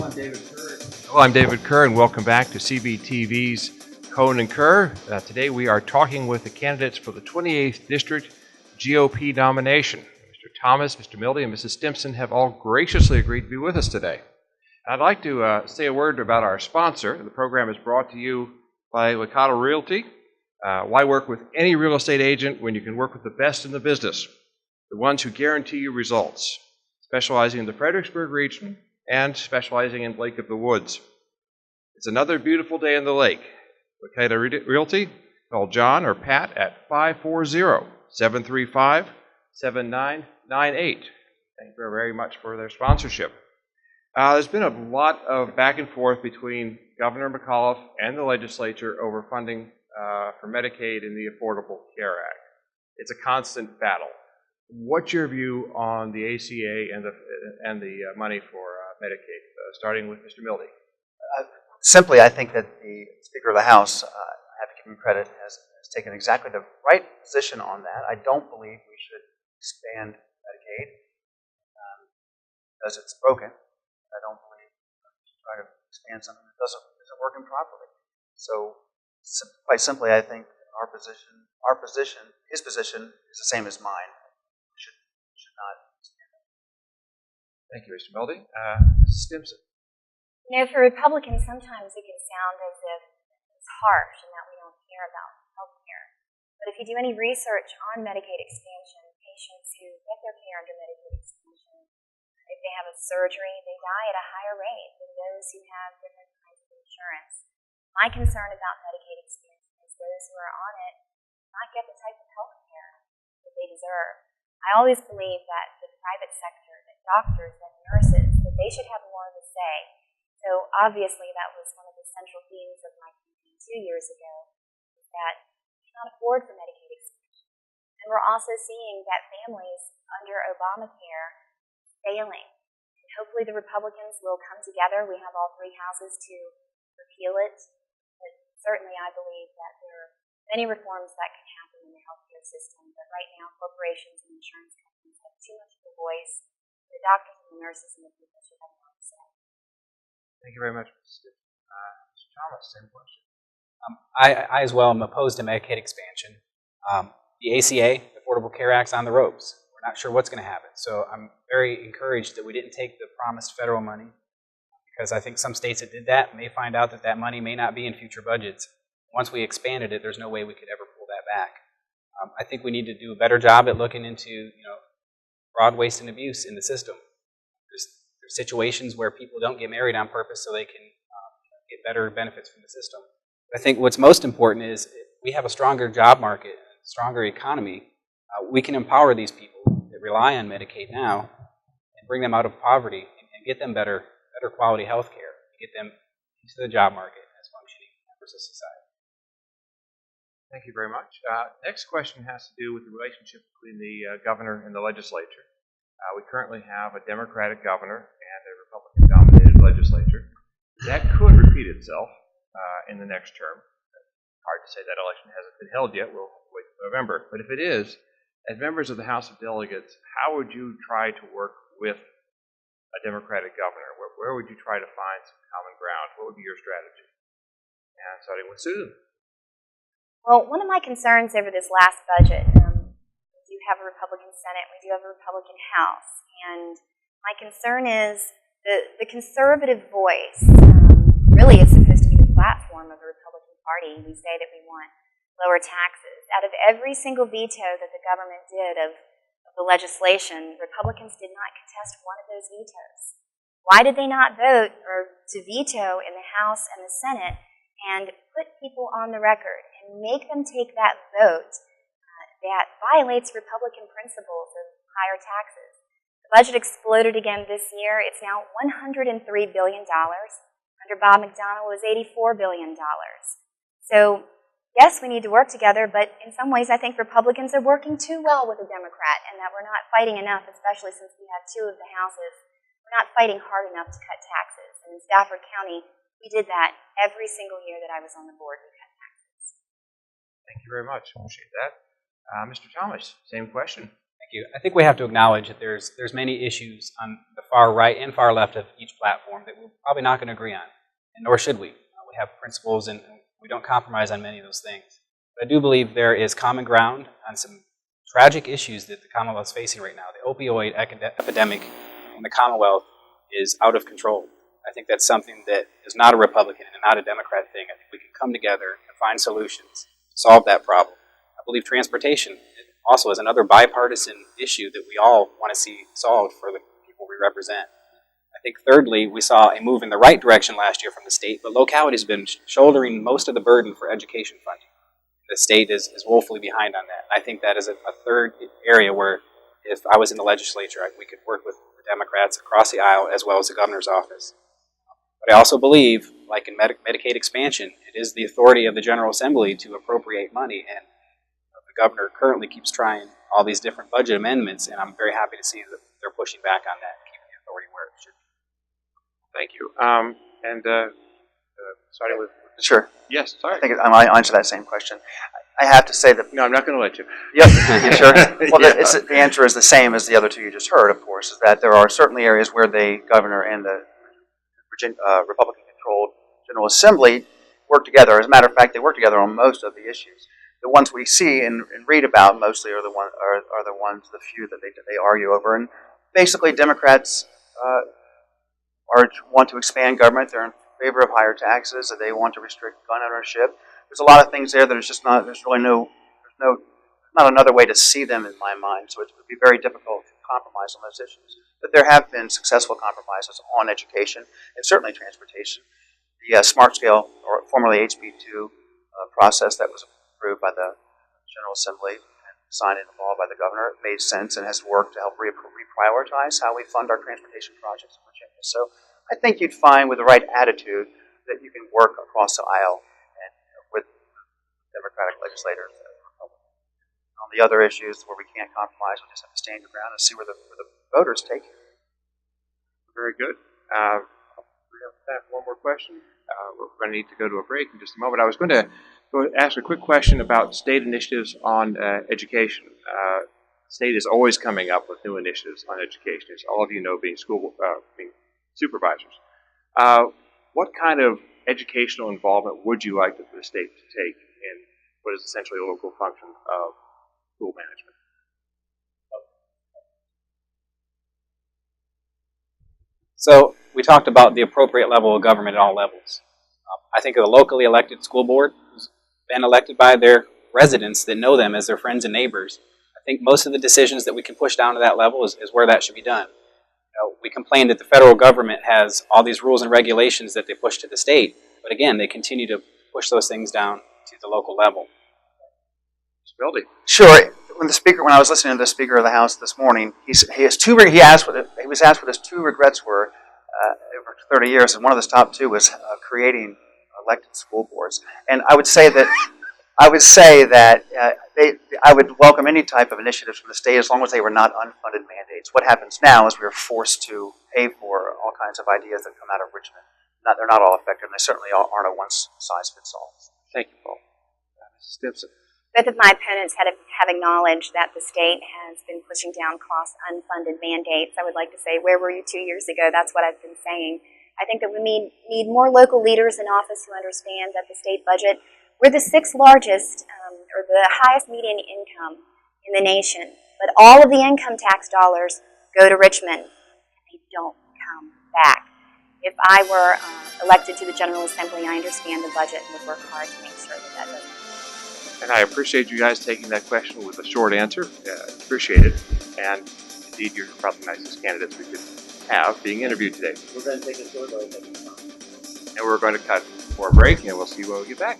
I'm David Kerr. Hello, I'm David Kerr, and welcome back to CBTV's Coen and Kerr. Today we are talking with the candidates for the 28th District GOP nomination. Mr. Thomas, Mr. Mildy, and Mrs. Stimson have all graciously agreed to be with us today. I'd like to say a word about our sponsor. The program is brought to you by Licata Realty. Why work with any real estate agent when you can work with the best in the business? The ones who guarantee you results, specializing in the Fredericksburg region and specializing in Lake of the Woods. It's another beautiful day in the lake. Licata Realty, call John or Pat at 540-735-7998. Thank you very much for their sponsorship. There's been a lot of back and forth between Governor McAuliffe and the legislature over funding for Medicaid and the Affordable Care Act. It's a constant battle. What's your view on the ACA and the money for Medicaid? Starting with Mr. Mildy. Simply, I think that the Speaker of the House, I have to give him credit, has taken exactly the right position on that. I don't believe we should expand Medicaid because it's broken. I don't believe we should try to expand something that isn't working properly. So, quite simply, I think his position is the same as mine. We should not expand that. Thank you, Mr. Mildy. Mrs. Stimson. You know, for Republicans, sometimes it can sound as if it's harsh and that we don't care about health care. But if you do any research on Medicaid expansion, patients who get their care under Medicaid expansion, if they have a surgery, they die at a higher rate than those who have different kinds of insurance. My concern about Medicaid expansion is those who are on it not get the type of health care that they deserve. I always believe that the private sector, that doctors, that nurses, that they should have more of a say. So obviously that was one of the central themes of my campaign 2 years ago, is that we cannot afford for Medicaid expansion. And we're also seeing that families under Obamacare failing. And hopefully the Republicans will come together. We have all three houses to repeal it. But certainly I believe that there are many reforms that can happen in the healthcare system. But right now corporations and insurance companies have too much of a voice. The doctors and the nurses and the people should have more to say. Thank you very much, Mr. Thomas. Same question. I as well am opposed to Medicaid expansion. The ACA, Affordable Care Act's on the ropes. We're not sure what's going to happen. So I'm very encouraged that we didn't take the promised federal money, because I think some states that did that may find out that that money may not be in future budgets. Once we expanded it, there's no way we could ever pull that back. I think we need to do a better job at looking into fraud, waste, and abuse in the system. There's situations where people don't get married on purpose so they can get better benefits from the system. I think what's most important is if we have a stronger job market, a stronger economy, we can empower these people that rely on Medicaid now and bring them out of poverty and get them better quality health care, get them into the job market as functioning members of society. Thank you very much. Next question has to do with the relationship between the governor and the legislature. We currently have a Democratic governor and a Republican-dominated legislature. That could repeat itself in the next term. Hard to say. That election hasn't been held yet. We'll wait till November. But if it is, as members of the House of Delegates, how would you try to work with a Democratic governor? Where would you try to find some common ground? What would be your strategy? And starting with Susan. Well, one of my concerns over this last budget, we do have a Republican Senate, we do have a Republican House, and my concern is the conservative voice really is supposed to be the platform of the Republican Party. We say that we want lower taxes. Out of every single veto that the government did of the legislation, Republicans did not contest one of those vetoes. Why did they not vote or to veto in the House and the Senate and put people on the record and make them take that vote that violates Republican principles of higher taxes? The budget exploded again this year. It's now $103 billion. Under Bob McDonnell, it was $84 billion. So, yes, we need to work together, but in some ways I think Republicans are working too well with a Democrat and that we're not fighting enough, especially since we have two of the houses. We're not fighting hard enough to cut taxes. And in Stafford County, we did that every single year that I was on the board. We cut taxes. Thank you very much. Appreciate that. Mr. Thomas, same question. Thank you. I think we have to acknowledge that there's many issues on the far right and far left of each platform that we're probably not going to agree on, and nor should we. We have principles, and we don't compromise on many of those things. But I do believe there is common ground on some tragic issues that the Commonwealth is facing right now. The opioid epidemic in the Commonwealth is out of control. I think that's something that is not a Republican and not a Democrat thing. I think we can come together and find solutions to solve that problem. I believe transportation also is another bipartisan issue that we all want to see solved for the people we represent. I think thirdly, we saw a move in the right direction last year from the state, but locality has been shouldering most of the burden for education funding. The state is woefully behind on that. And I think that is a third area where if I was in the legislature, we could work with the Democrats across the aisle as well as the governor's office. But I also believe, like in Medicaid expansion, it is the authority of the General Assembly to appropriate money, and the governor currently keeps trying all these different budget amendments, and I'm very happy to see that they're pushing back on that and keeping the authority where it should be. Thank you. Starting with... Sure. Yes, sorry. I think I might answer that same question. I have to say that... No, I'm not going to let you. Yep, you sure? Well, Yeah. the answer is the same as the other two you just heard, of course, is that there are certainly areas where the governor and the Republican-controlled General Assembly work together. As a matter of fact, they work together on most of the issues. The ones we see and read about mostly are the ones, the few that they argue over. And basically, Democrats want to expand government. They're in favor of higher taxes, and they want to restrict gun ownership. There's a lot of things there that is just not. There's really not another way to see them in my mind. So it would be very difficult to compromise on those issues. But there have been successful compromises on education and certainly transportation. The SMART scale, or formerly HB2 process that was approved by the General Assembly and signed into law by the governor, made sense and has worked to help reprioritize how we fund our transportation projects in Virginia. So I think you'd find with the right attitude that you can work across the aisle and with Democratic legislators. On the other issues where we can't compromise, we just have to stand your ground and see where the voters take you. Very good. We have time for one more question. We're going to need to go to a break in just a moment. I was going to ask a quick question about state initiatives on education. The state is always coming up with new initiatives on education, as all of you know, being supervisors. What kind of educational involvement would you like the state to take in what is essentially a local function of school management? So we talked about the appropriate level of government at all levels. I think of the locally elected school board, who's been elected by their residents that know them as their friends and neighbors. I think most of the decisions that we can push down to that level is where that should be done. We complain that the federal government has all these rules and regulations that they push to the state, but again, they continue to push those things down to the local level. Sure. When I was listening to the Speaker of the House this morning, he was asked what his two regrets were over 30 years, and one of his top two was creating elected school boards. And I would say that I would welcome any type of initiatives from the state as long as they were not unfunded mandates. What happens now is we are forced to pay for all kinds of ideas that come out of Richmond. They're not all effective, and they certainly aren't a one-size-fits-all. Thank you, Paul. Mrs. Stimson. Both of my opponents have acknowledged that the state has been pushing down cost unfunded mandates. I would like to say, where were you 2 years ago? That's what I've been saying. I think that we need more local leaders in office who understand that the state budget, we're the sixth largest or the highest median income in the nation, but all of the income tax dollars go to Richmond. They don't come back. If I were elected to the General Assembly, I understand the budget and would work hard to make sure that doesn't. And I appreciate you guys taking that question with a short answer. Appreciate it. And indeed, you're probably the nicest candidates we could have being interviewed today. We're going to take a short break. And we're going to cut for a break, and we'll see when we get back.